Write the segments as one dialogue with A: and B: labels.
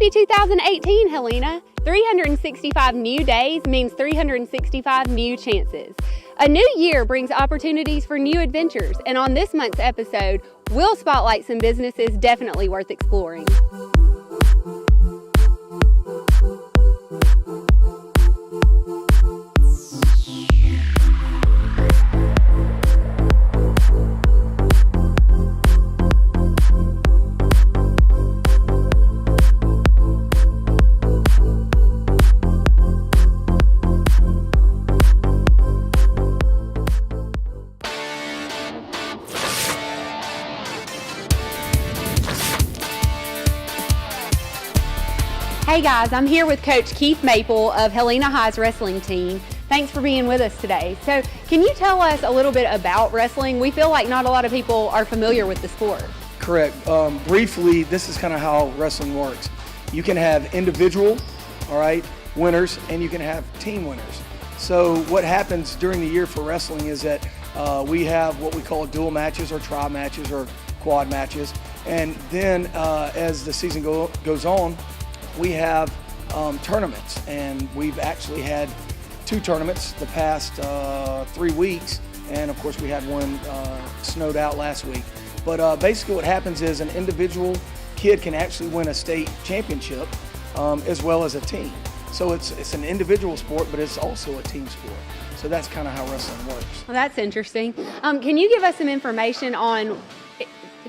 A: Happy 2018, Helena! 365 new days means 365 new chances. A new year brings opportunities for new adventures, and on this month's episode, we'll spotlight some businesses definitely worth exploring. Hey guys, I'm here with Coach Keith Maple of Helena High's wrestling team. Thanks for being with us today. So can you tell us a little bit about wrestling? We feel like not a lot of people are familiar with the sport.
B: Correct. Briefly, this is kind of how wrestling works. You can have individual, winners, and you can have team winners. So what happens during the year for wrestling is that we have what we call dual matches or tri matches or quad matches. And then as the season goes on, we have tournaments, and we've actually had 2 tournaments the past 3 weeks, and of course we had one snowed out last week. But basically what happens is an individual kid can actually win a state championship as well as a team. So it's an individual sport, but it's also a team sport. So that's kind of how wrestling works.
A: Well, that's interesting. Can you give us some information on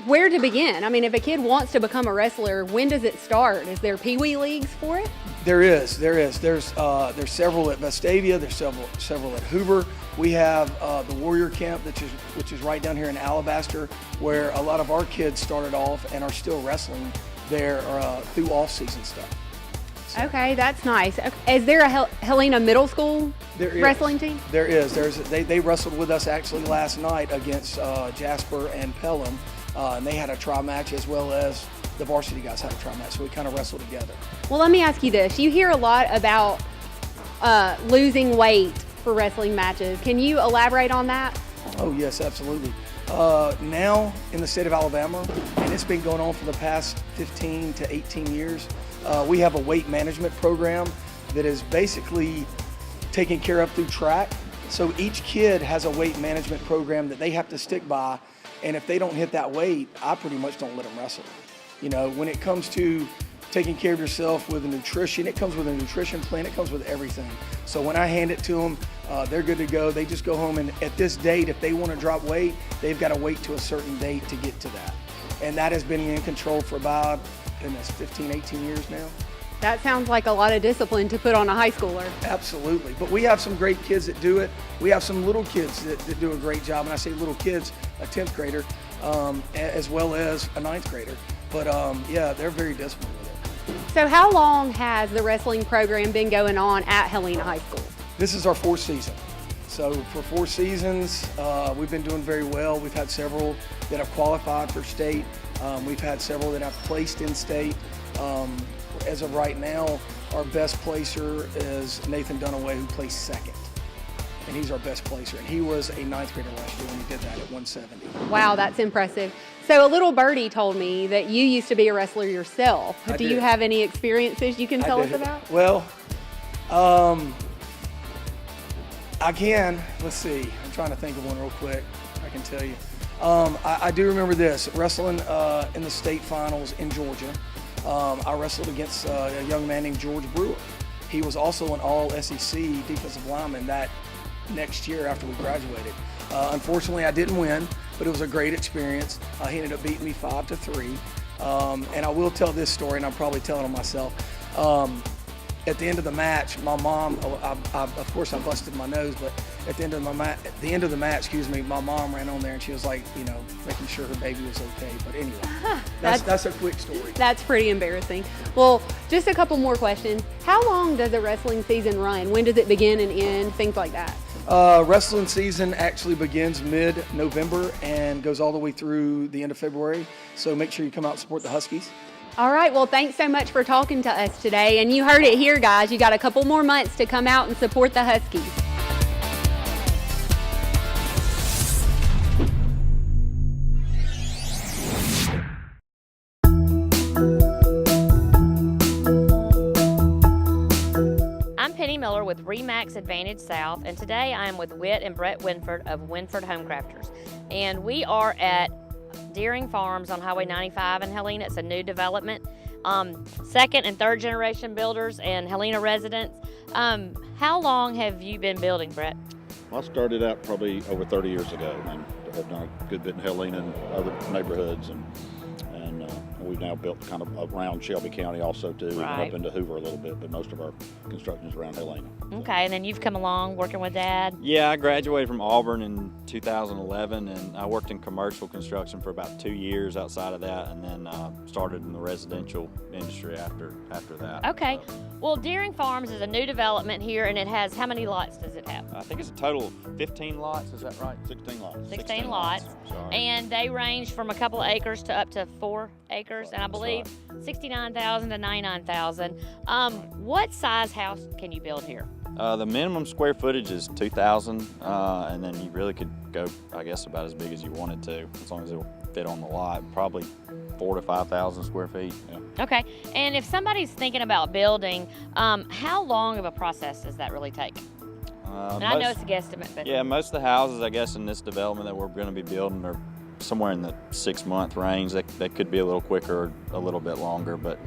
A: where to begin? I mean, if a kid wants to become a wrestler, when does it start? Is there Pee-wee leagues for it?
B: There is. There's several at Vestavia. There's several at Hoover. We have the Warrior Camp, which is right down here in Alabaster, where a lot of our kids started off and are still wrestling there through off-season stuff. So.
A: Okay, that's nice. Is there a Helena Middle School wrestling team?
B: There is. They wrestled with us actually last night against Jasper and Pelham. And they had a tri match as well as the varsity guys had a tri match, so we kind of wrestled together.
A: Well, let me ask you this. You hear a lot about losing weight for wrestling matches. Can you elaborate on that?
B: Oh, yes, absolutely. Now in the state of Alabama, and it's been going on for the past 15 to 18 years, we have a weight management program that is basically taken care of through track. So each kid has a weight management program that they have to stick by. And if they don't hit that weight, I pretty much don't let them wrestle. You know, when it comes to taking care of yourself with nutrition, it comes with a nutrition plan, it comes with everything. So when I hand it to them, they're good to go. They just go home, and at this date, if they want to drop weight, they've got to wait to a certain date to get to that. And that has been in control for about, 15, 18 years now.
A: That sounds like a lot of discipline to put on a high schooler.
B: Absolutely, but we have some great kids that do it. We have some little kids that do a great job, and I say little kids, a 10th grader, as well as a 9th grader. But yeah, they're very disciplined with it.
A: So how long has the wrestling program been going on at Helena High School?
B: This is our 4th season. So for 4 seasons, we've been doing very well. We've had several that have qualified for state. We've had several that have placed in state. As of right now, our best placer is Nathan Dunaway, who placed 2nd. And he's our best placer. And he was a 9th grader last year when he did that at 170.
A: Wow, that's impressive. So a little birdie told me that you used to be a wrestler yourself. Do you have any experiences you can tell us about?
B: Well, I can. Let's see. I'm trying to think of one real quick. I can tell you. I do remember this, wrestling in the state finals in Georgia. I wrestled against a young man named George Brewer. He was also an all-SEC defensive lineman that next year after we graduated. Unfortunately, I didn't win, but it was a great experience. He ended up beating me 5-3. And I will tell this story, and I'm probably telling it myself. At the end of the match, my mom, of course I busted my nose, but at the end of the match, my mom ran on there and she was like, making sure her baby was okay. But anyway, that's a quick story.
A: That's pretty embarrassing. Well, just a couple more questions. How long does a wrestling season run? When does it begin and end? Things like that.
B: Wrestling season actually begins mid-November and goes all the way through the end of February. So make sure you come out and support the Huskies.
A: All right, well, thanks so much for talking to us today. And you heard it here, guys. You got a couple more months to come out and support the Huskies.
C: builder with Remax Advantage South, and today I am with Whit and Brett Winford of Winford Homecrafters. And we are at Deering Farms on Highway 95 in Helena. It's a new development. Second and third generation builders and Helena residents. How long have you been building, Brett?
D: Well, I started out probably over 30 years ago and have done a good bit in Helena and other neighborhoods, and we've now built kind of around Shelby County also too,
C: Right.
D: and up into Hoover a little bit, but most of our construction is around Helena.
C: Okay, and then you've come along working with Dad.
E: Yeah, I graduated from Auburn in 2011, and I worked in commercial construction for about 2 years outside of that, and then started in the residential industry after that.
C: Okay, well, Deering Farms is a new development here, and it has, how many lots does it have?
E: I think it's a total of 15 lots, is that right?
D: 16 lots.
C: 16 lots.
E: Sorry.
C: And they range from a couple of acres to up to 4 acres, and I believe 69,000 to 99,000. What size house can you build here?
E: The minimum square footage is 2,000, and then you really could go, I guess, about as big as you wanted to, as long as it will fit on the lot. Probably 4,000 to 5,000 square feet. Yeah.
C: Okay, and if somebody's thinking about building, how long of a process does that really take? And I know it's a guesstimate, but
E: Yeah, most of the houses, I guess, in this development that we're going to be building are somewhere in the 6-month range. That could be a little quicker or a little bit longer, but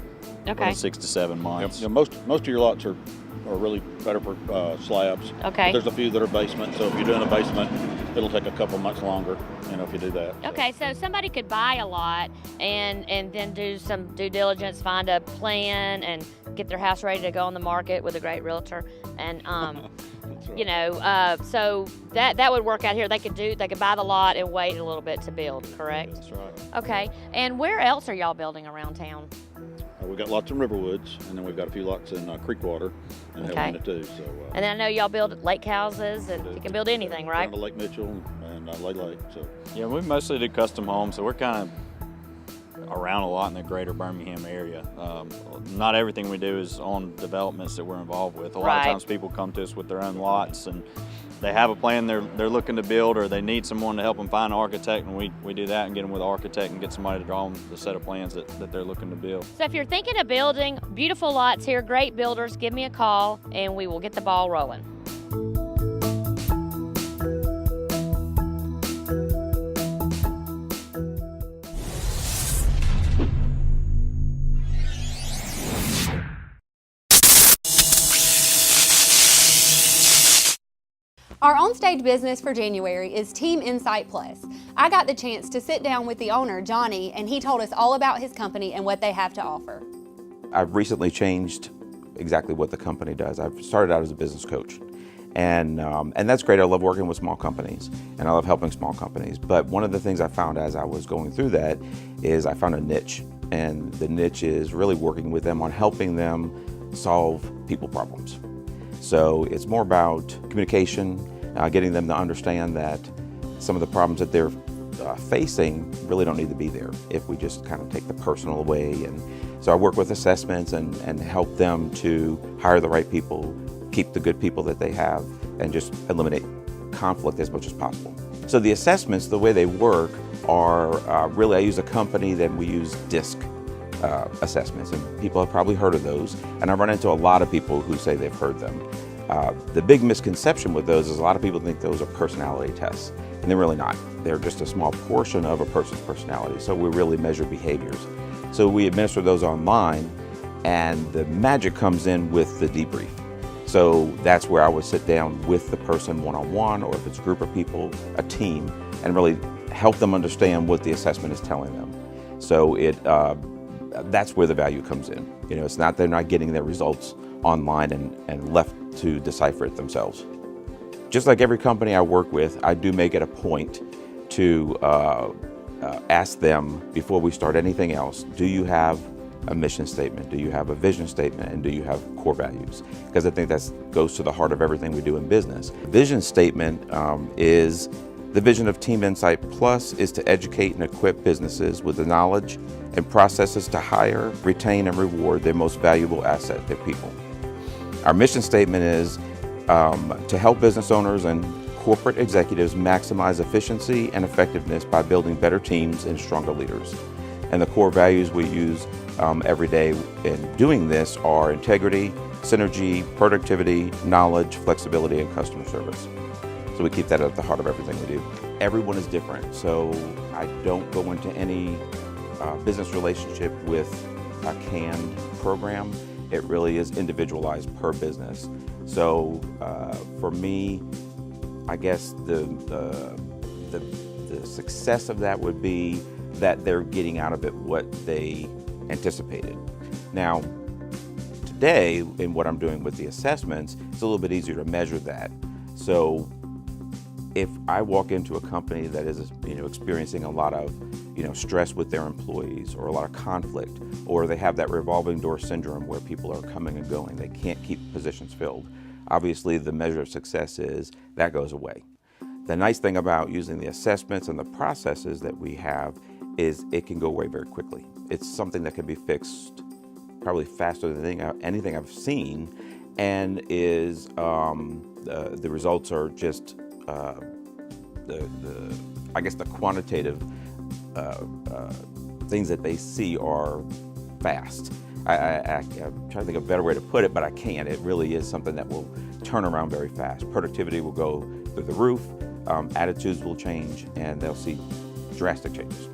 C: okay.
E: 6 to 7 months.
D: Yeah, most of your lots are really better for slabs.
C: Okay.
D: But there's a few that are basement, so if you're doing a basement, it'll take a couple months longer, if you do that.
C: Okay, so somebody could buy a lot and then do some due diligence, find a plan, and get their house ready to go on the market with a great realtor. And
D: That's right.
C: so that would work out here. They could buy the lot and wait a little bit to build, correct?
D: That's right.
C: Okay, and where else are y'all building around town?
D: We've got lots in Riverwoods, and then we've got a few lots in Creekwater and
C: Okay.
D: Helena too. So,
C: And then I know y'all build lake houses, and you can build anything, right?
D: Down to Lake Mitchell and Lake. So.
E: Yeah, we mostly do custom homes, so we're kind of around a lot in the greater Birmingham area. Not everything we do is on developments that we're involved with. A lot
C: Right.
E: of times people come to us with their own lots, and they have a plan they're looking to build, or they need someone to help them find an architect, and we do that and get them with an architect and get somebody to draw them the set of plans that they're looking to build.
C: So if you're thinking of building, beautiful lots here, great builders, give me a call, and we will get the ball rolling.
A: Our on-stage business for January is Team Insight Plus. I got the chance to sit down with the owner, Johnny, and he told us all about his company and what they have to offer.
F: I've recently changed exactly what the company does. I've started out as a business coach, and that's great. I love working with small companies, and I love helping small companies. But one of the things I found as I was going through that is I found a niche, and the niche is really working with them on helping them solve people problems. So it's more about communication, getting them to understand that some of the problems that they're facing really don't need to be there if we just kind of take the personal away. And so I work with assessments and help them to hire the right people, keep the good people that they have, and just eliminate conflict as much as possible. So the assessments, the way they work are really, I use a company that we use DISC assessments, and people have probably heard of those, and I run into a lot of people who say they've heard them. The big misconception with those is a lot of people think those are personality tests, and they're really not. They're just a small portion of a person's personality, so we really measure behaviors. So we administer those online, and the magic comes in with the debrief. So that's where I would sit down with the person one-on-one, or if it's a group of people, a team, and really help them understand what the assessment is telling them. So that's where the value comes in. It's not they're not getting their results online and left to decipher it themselves. Just like every company I work with, I do make it a point to ask them before we start anything else, do you have a mission statement? Do you have a vision statement? And do you have core values? Because I think that goes to the heart of everything we do in business. Vision statement is the vision of Team Insight Plus is to educate and equip businesses with the knowledge and processes to hire, retain, and reward their most valuable asset, their people. Our mission statement is to help business owners and corporate executives maximize efficiency and effectiveness by building better teams and stronger leaders. And the core values we use every day in doing this are integrity, synergy, productivity, knowledge, flexibility, and customer service. So we keep that at the heart of everything we do. Everyone is different, so I don't go into any business relationship with a canned program. It really is individualized per business. So for me, I guess the success of that would be that they're getting out of it what they anticipated. Now, today, in what I'm doing with the assessments, it's a little bit easier to measure that. So if I walk into a company that is, experiencing a lot of, stress with their employees, or a lot of conflict, or they have that revolving door syndrome where people are coming and going, they can't keep positions filled, obviously the measure of success is that goes away. The nice thing about using the assessments and the processes that we have is it can go away very quickly. It's something that can be fixed probably faster than anything I've seen, and is the results are just I guess the quantitative things that they see are fast. I'm trying to think of a better way to put it, but I can't. It really is something that will turn around very fast. Productivity will go through the roof, attitudes will change, and they'll see drastic changes.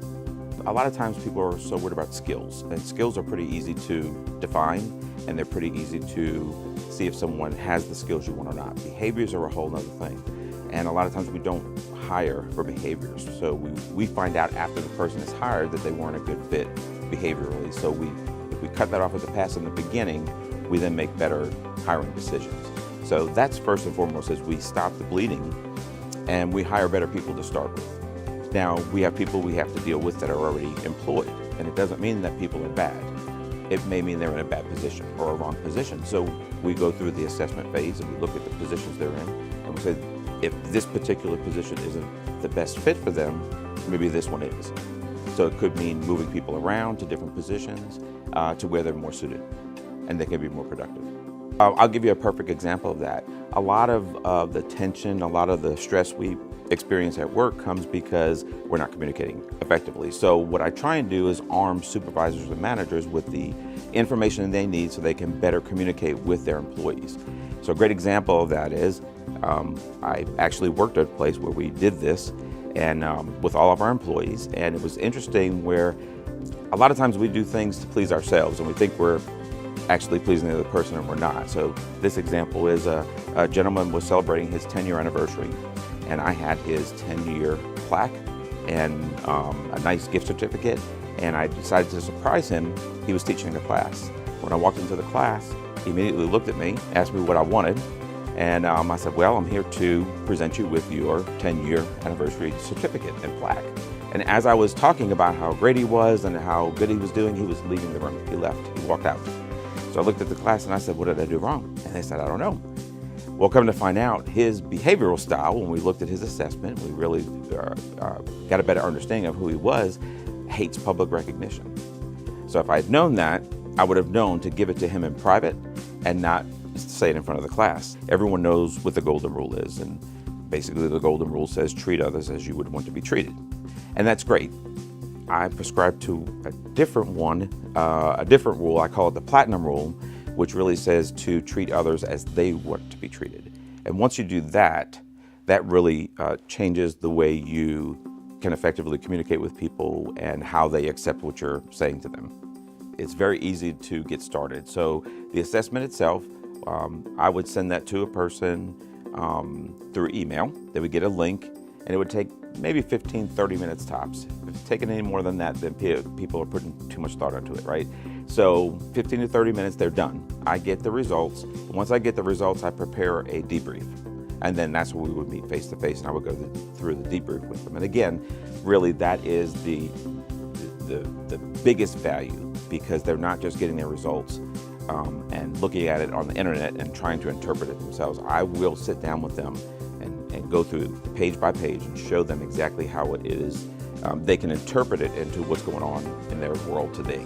F: A lot of times people are so worried about skills, and skills are pretty easy to define, and they're pretty easy to see if someone has the skills you want or not. Behaviors are a whole other thing, and a lot of times we don't hire for behaviors. So we find out after the person is hired that they weren't a good fit behaviorally. So if we cut that off at the pass in the beginning, we then make better hiring decisions. So that's first and foremost, is we stop the bleeding and we hire better people to start with. Now, we have people we have to deal with that are already employed, and it doesn't mean that people are bad. It may mean they're in a bad position or a wrong position. So we go through the assessment phase and we look at the positions they're in, and we say, if this particular position isn't the best fit for them, maybe this one is. So it could mean moving people around to different positions to where they're more suited and they can be more productive. I'll give you a perfect example of that. A lot of the tension, a lot of the stress we experience at work comes because we're not communicating effectively. So what I try and do is arm supervisors and managers with the information they need so they can better communicate with their employees. So a great example of that is I actually worked at a place where we did this and with all of our employees, and it was interesting where a lot of times we do things to please ourselves and we think we're actually pleasing the other person and we're not. So this example is a gentleman was celebrating his 10-year anniversary, and I had his 10-year plaque and a nice gift certificate, and I decided to surprise him. He was teaching a class. When I walked into the class, he immediately looked at me, asked me what I wanted, and I said, well, I'm here to present you with your 10-year anniversary certificate and plaque. And as I was talking about how great he was and how good he was doing, he was leaving the room. He left, he walked out. So I looked at the class and I said, what did I do wrong? And they said, I don't know. Well, come to find out, his behavioral style, when we looked at his assessment, we really got a better understanding of who he was, hates public recognition. So if I had known that, I would have known to give it to him in private and not say it in front of the class. Everyone knows what the golden rule is, and basically the golden rule says treat others as you would want to be treated. And that's great. I prescribe to a different one, a different rule. I call it the platinum rule, which really says to treat others as they want to be treated. And once you do that, that really changes the way you can effectively communicate with people and how they accept what you're saying to them. It's very easy to get started. So the assessment itself, I would send that to a person through email. They would get a link, and it would take maybe 15, 30 minutes tops. If it's taken any more than that, then people are putting too much thought into it, right? So 15 to 30 minutes, they're done. I get the results. Once I get the results, I prepare a debrief. And then that's when we would meet face to face, and I would go through the debrief with them. And again, really that is the biggest value, because they're not just getting their results and looking at it on the internet and trying to interpret it themselves. I will sit down with them and go through page by page and show them exactly how it is. They can interpret it into what's going on in their world today.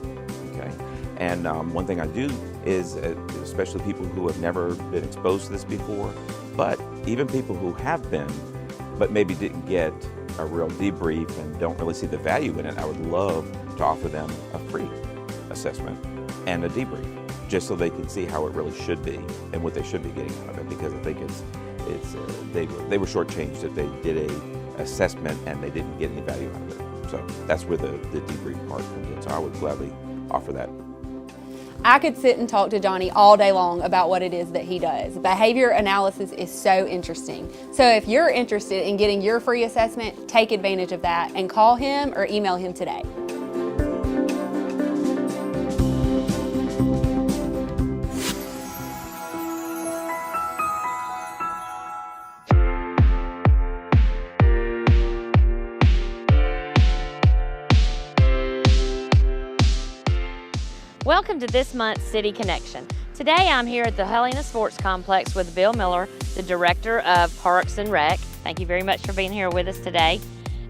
F: Okay, and one thing I do is, especially people who have never been exposed to this before, but even people who have been, but maybe didn't get a real debrief and don't really see the value in it, I would love to offer them a free assessment and a debrief, just so they can see how it really should be and what they should be getting out of it. Because I think they were shortchanged if they did a assessment and they didn't get any value out of it. So that's where the debrief part comes in. So I would gladly offer that.
A: I could sit and talk to Johnny all day long about what it is that he does. Behavior analysis is so interesting. So if you're interested in getting your free assessment, take advantage of that and call him or email him today.
C: Welcome to this month's City Connection. Today I'm here at the Helena Sports Complex with Bill Miller, the Director of Parks and Rec. Thank you very much for being here with us today.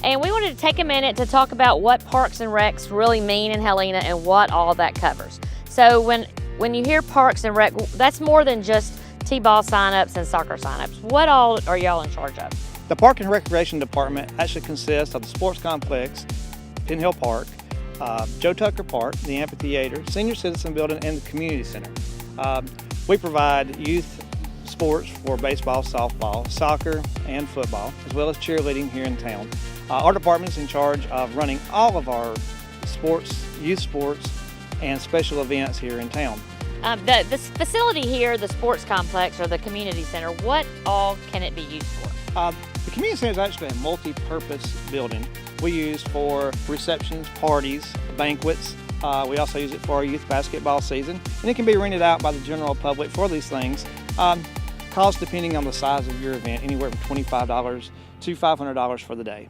C: And we wanted to take a minute to talk about what Parks and Recs really mean in Helena and what all that covers. So when you hear Parks and Rec, that's more than just T-ball signups and soccer signups. What all are y'all in charge of?
G: The Park and Recreation Department actually consists of the Sports Complex, Pin Hill Park, Joe Tucker Park, the Amphitheater, Senior Citizen Building, and the Community Center. We provide youth sports for baseball, softball, soccer, and football, as well as cheerleading here in town. Our department is in charge of running all of our sports, youth sports, and special events here in town.
C: The facility here, the sports complex or the community center, what all can it be used for?
G: The community center is actually a multi-purpose building. We use for receptions, parties, banquets. We also use it for our youth basketball season, and it can be rented out by the general public for these things. Cost depending on the size of your event, anywhere from $25 to $500 for the day.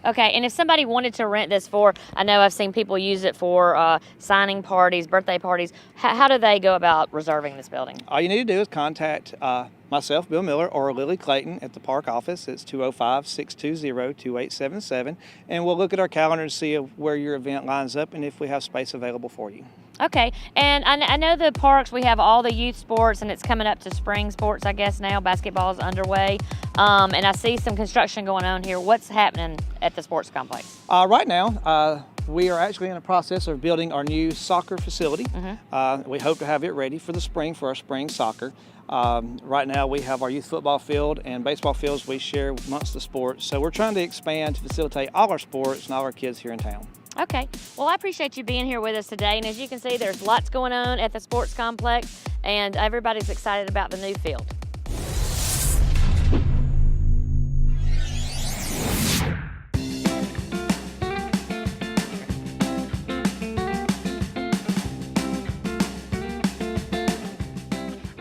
C: Okay, and if somebody wanted to rent this for, I know I've seen people use it for signing parties, birthday parties, how do they go about reserving this building?
G: All you need to do is contact myself, Bill Miller, or Lily Clayton at the park office. It's 205-620-2877, and we'll look at our calendar and see where your event lines up and if we have space available for you.
C: Okay, and I know the parks, we have all the youth sports, and it's coming up to spring sports, I guess now. Basketball is underway, and I see some construction going on here. What's happening at the sports complex?
G: Right now, we are actually in the process of building our new soccer facility. We hope to have it ready for the spring, for our spring soccer. Right now we have our youth football field and baseball fields we share amongst the sports. So we're trying to expand to facilitate all our sports and all our kids here in town.
C: Okay, well I appreciate you being here with us today, and as you can see there's lots going on at the sports complex and everybody's excited about the new field.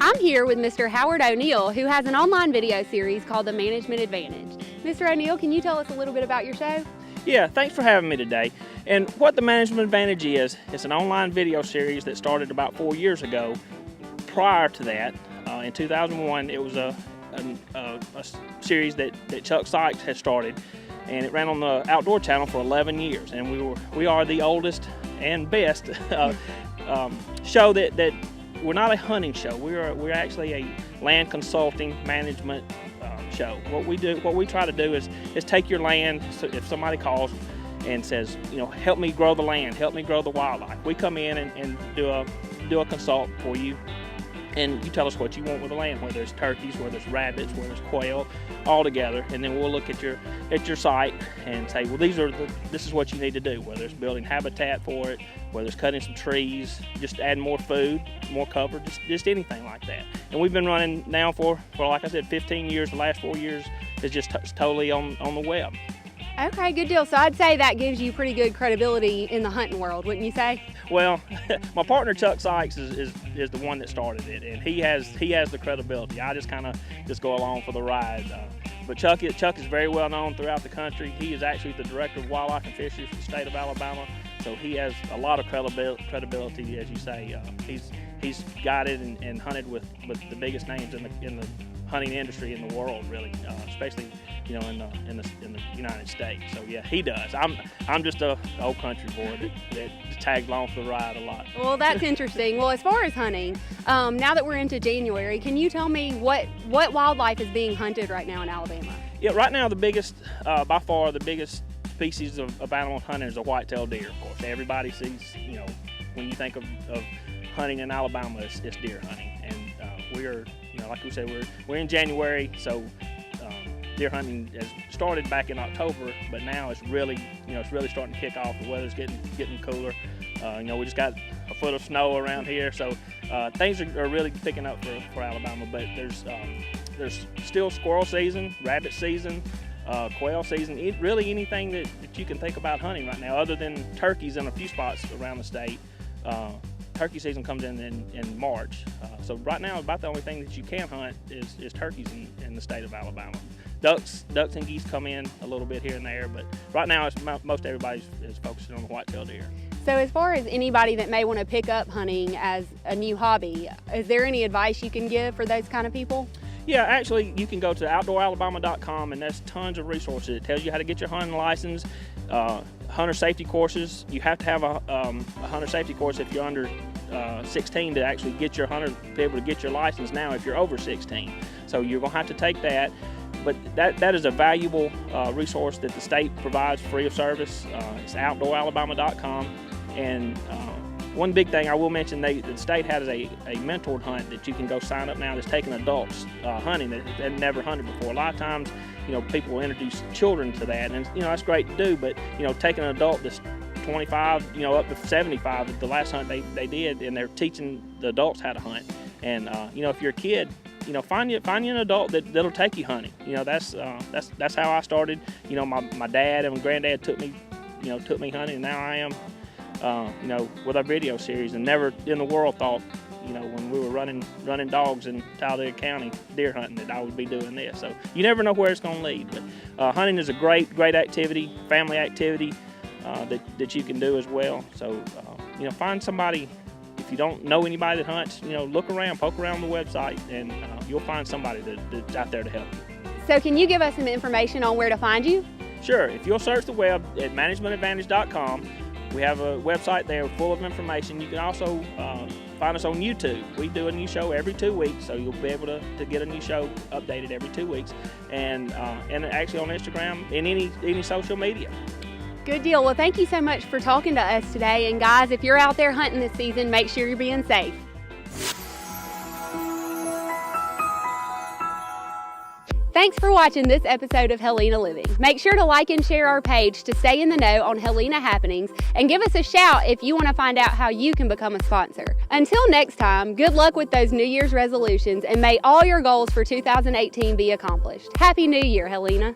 A: I'm here with Mr. Howard O'Neill, who has an online video series called The Management Advantage. Mr. O'Neill, can you tell us a little bit about your show?
H: Yeah, thanks for having me today. And what the Management Advantage is, it's an online video series that started about 4 years ago. Prior to that, in 2001, it was a series that Chuck Sykes had started, and it ran on the Outdoor Channel for 11 years. And we are the oldest and best show that we're not a hunting show. We're actually a land consulting management show. What we try to do is take your land. So if somebody calls and says, help me grow the land, help me grow the wildlife, we come in and do a consult for you, and you tell us what you want with the land, whether it's turkeys, whether it's rabbits, whether it's quail, all together, and then we'll look at your site and say, well, this is what you need to do, whether it's building habitat for it, whether it's cutting some trees, just adding more food, more cover, just anything like that. And we've been running now for like I said, 15 years. The last 4 years is just totally on the web.
A: Okay, good deal. So I'd say that gives you pretty good credibility in the hunting world, wouldn't you say?
H: Well, my partner Chuck Sykes is the one that started it, and he has the credibility. I just kind of go along for the ride. But Chuck is very well known throughout the country. He is actually the director of wildlife and fisheries for the state of Alabama, so he has a lot of credibility, as you say. He's guided and hunted with the biggest names in the hunting industry in the world, really, especially in the United States. So yeah, he does. I'm just a old country boy that tags along for the ride a lot.
A: Well, that's interesting. Well, as far as hunting, now that we're into January, can you tell me what wildlife is being hunted right now in Alabama?
H: Yeah, right now the biggest, by far the biggest species of animal hunting is a white-tailed deer. Of course, everybody sees, when you think of hunting in Alabama, it's deer hunting, and we're, like we said, we're in January, so deer hunting has started back in October, but now it's really, it's really starting to kick off. The weather's getting cooler. We just got a foot of snow around here, so things are really picking up for Alabama. But there's still squirrel season, rabbit season, quail season, really anything that you can think about hunting right now, other than turkeys in a few spots around the state. Turkey season comes in March, so right now about the only thing that you can hunt is turkeys in the state of Alabama. Ducks and geese come in a little bit here and there, but right now most everybody is focusing on the white-tailed deer.
A: So as far as anybody that may want to pick up hunting as a new hobby, is there any advice you can give for those kind of people?
H: Yeah, actually, you can go to outdooralabama.com, and there's tons of resources. It tells you how to get your hunting license, hunter safety courses. You have to have a hunter safety course if you're under 16 to actually get your be able to get your license now if you're over 16. So you're going to have to take that. But that is a valuable resource that the state provides free of service. It's outdooralabama.com. And one big thing I will mention, the state has a mentored hunt that you can go sign up now that's taking adults hunting that have never hunted before. A lot of times, people will introduce children to that, and that's great to do, but taking an adult that's 25, up to 75, the last hunt they did, and they're teaching the adults how to hunt. And if you're a kid, find you an adult that'll take you hunting. That's how I started. My dad and my granddad took me hunting, and now I am, with our video series, and never in the world thought, when we were running dogs in Talladega County deer hunting, that I would be doing this. So you never know where it's going to lead. But hunting is a great activity, family activity that you can do as well. So find somebody. If you don't know anybody that hunts, look around, poke around the website, and you'll find somebody that's out there to help you.
A: So can you give us some information on where to find you?
H: Sure. If you'll search the web at managementadvantage.com, we have a website there full of information. You can also find us on YouTube. We do a new show every 2 weeks, so you'll be able to get a new show updated every 2 weeks, and actually on Instagram and any social media.
A: Good deal. Well, thank you so much for talking to us today. And guys, if you're out there hunting this season, make sure you're being safe. Thanks for watching this episode of Helena Living. Make sure to like and share our page to stay in the know on Helena happenings, and give us a shout if you want to find out how you can become a sponsor. Until next time, good luck with those New Year's resolutions, and may all your goals for 2018 be accomplished. Happy New Year, Helena.